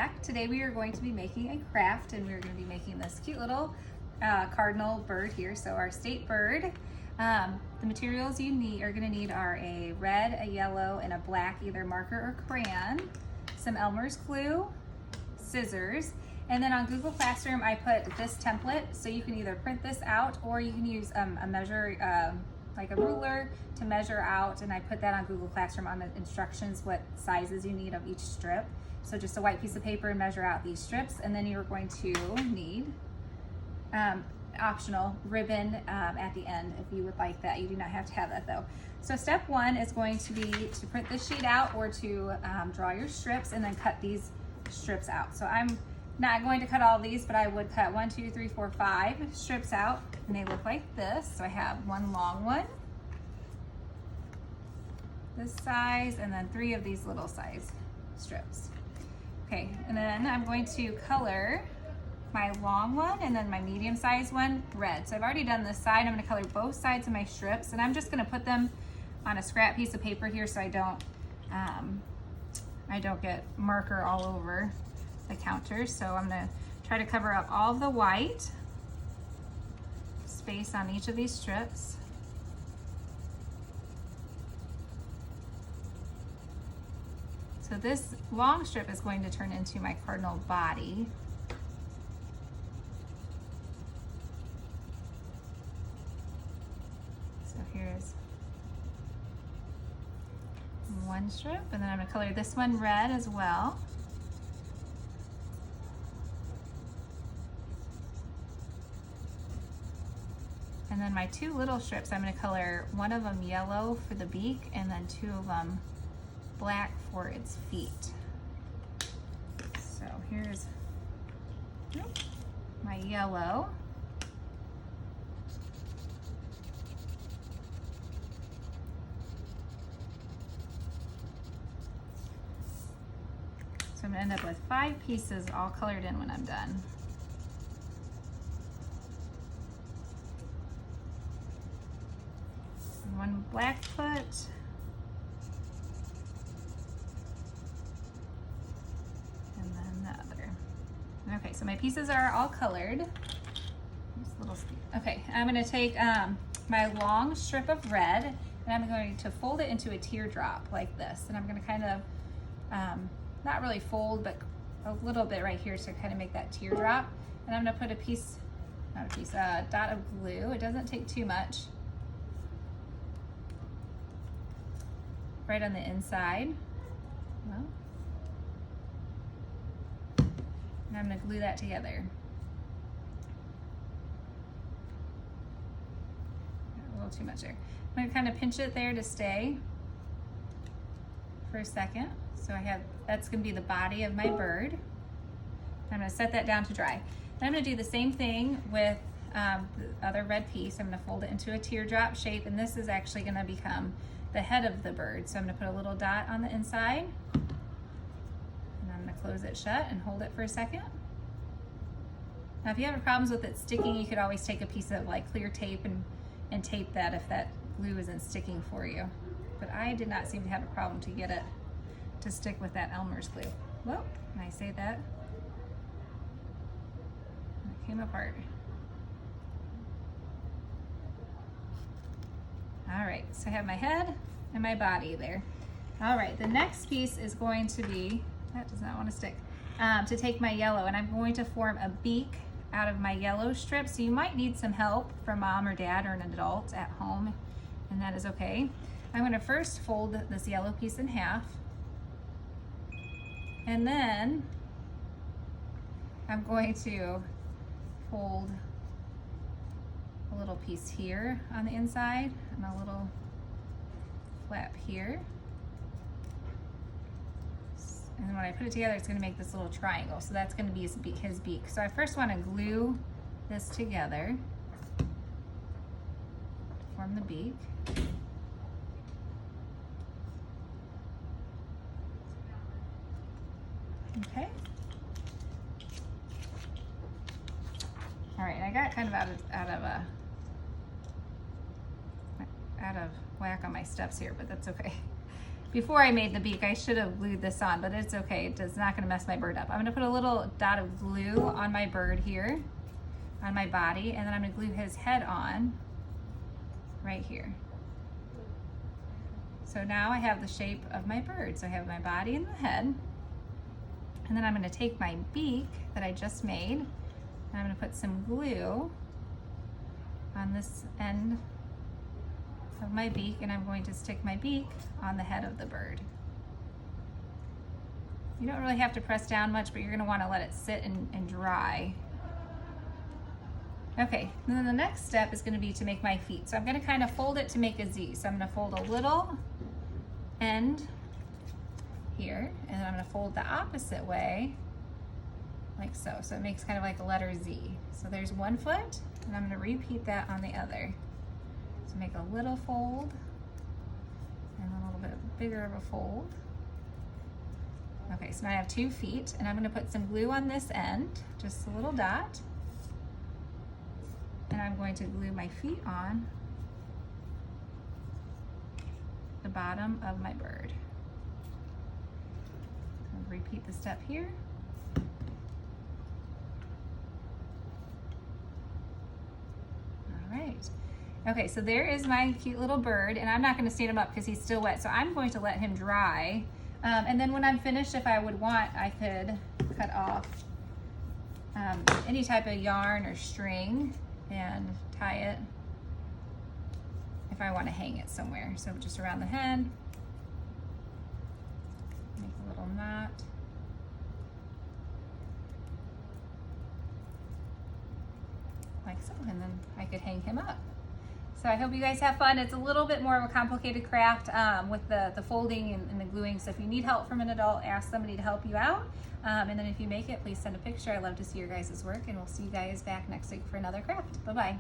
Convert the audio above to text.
back. Today we are going to be making a craft, and we're going to be making this cute little cardinal bird here, so our state bird. The materials you are going to need are a red, a yellow, and a black, either marker or crayon, some Elmer's glue, scissors, and then on Google Classroom I put this template, so you can either print this out or you can use a measure, like a ruler, to measure out, and I put that on Google Classroom on the instructions what sizes you need of each strip. So just a white piece of paper and measure out these strips, and then you're going to need optional ribbon at the end if you would like that. You do not have to have that though. So step one is going to be to print this sheet out or to draw your strips and then cut these strips out. So I'm not going to cut all these, but I would cut 1, 2, 3, 4, 5 strips out, and they look like this. So I have one long one, this size, and then 3 of these little size strips. Okay, and then I'm going to color my long one and then my medium sized one red. So I've already done this side. I'm going to color both sides of my strips, and I'm just going to put them on a scrap piece of paper here so I don't get marker all over the counter. So I'm going to try to cover up all the white space on each of these strips. So this long strip is going to turn into my cardinal body. So here's one strip, and then I'm going to color this one red as well. And then my 2 little strips, I'm going to color one of them yellow for the beak and then 2 of them black for its feet. So here's my yellow. So I'm going to end up with 5 pieces all colored in when I'm done. One black foot. Okay, so my pieces are all colored. Okay, I'm going to take my long strip of red, and I'm going to fold it into a teardrop like this. And I'm going to kind of, not really fold, but a little bit right here to kind of make that teardrop. And I'm going to put a dot of glue. It doesn't take too much. Right on the inside. Well, and I'm going to glue that together. A little too much there. I'm going to kind of pinch it there to stay for a second. So that's going to be the body of my bird. I'm going to set that down to dry. Then I'm going to do the same thing with the other red piece. I'm going to fold it into a teardrop shape, and this is actually going to become the head of the bird. So I'm going to put a little dot on the inside. Close it shut and hold it for a second. Now if you have problems with it sticking, you could always take a piece of like clear tape and tape that if that glue isn't sticking for you. But I did not seem to have a problem to get it to stick with that Elmer's glue. Well, can I say that? It came apart. All right, so I have my head and my body there. All right, the next piece is going to be, that does not want to stick, to take my yellow, and I'm going to form a beak out of my yellow strip. So you might need some help from mom or dad or an adult at home, and that is okay. I'm going to first fold this yellow piece in half, and then I'm going to fold a little piece here on the inside and a little flap here. And then when I put it together, it's going to make this little triangle. So that's going to be his beak. So I first want to glue this together to form the beak. Okay. All right, I got kind of out of whack on my steps here, but that's okay. before I made the beak, I should have glued this on, but it's okay. It's not gonna mess my bird up. I'm gonna put a little dot of glue on my bird here, on my body, and then I'm gonna glue his head on right here. So now I have the shape of my bird. So I have my body and the head. And then I'm gonna take my beak that I just made, and I'm gonna put some glue on this end of my beak, and I'm going to stick my beak on the head of the bird. You don't really have to press down much, but you're gonna wanna let it sit and dry. Okay, and then the next step is gonna be to make my feet. So I'm gonna kind of fold it to make a Z. So I'm gonna fold a little end here, and then I'm gonna fold the opposite way, like so. So it makes kind of like a letter Z. So there's one foot, and I'm gonna repeat that on the other. So make a little fold, and a little bit bigger of a fold. Okay, so now I have 2 feet, and I'm gonna put some glue on this end, just a little dot. And I'm going to glue my feet on the bottom of my bird. I'll repeat the step here. All right. Okay, so there is my cute little bird, and I'm not gonna stand him up because he's still wet, so I'm going to let him dry. And then when I'm finished, if I would want, I could cut off any type of yarn or string and tie it if I want to hang it somewhere. So just around the head, make a little knot. Like so, and then I could hang him up. So I hope you guys have fun. It's a little bit more of a complicated craft with the folding and the gluing. So if you need help from an adult, ask somebody to help you out. And then if you make it, please send a picture. I love to see your guys' work, and we'll see you guys back next week for another craft. Bye-bye.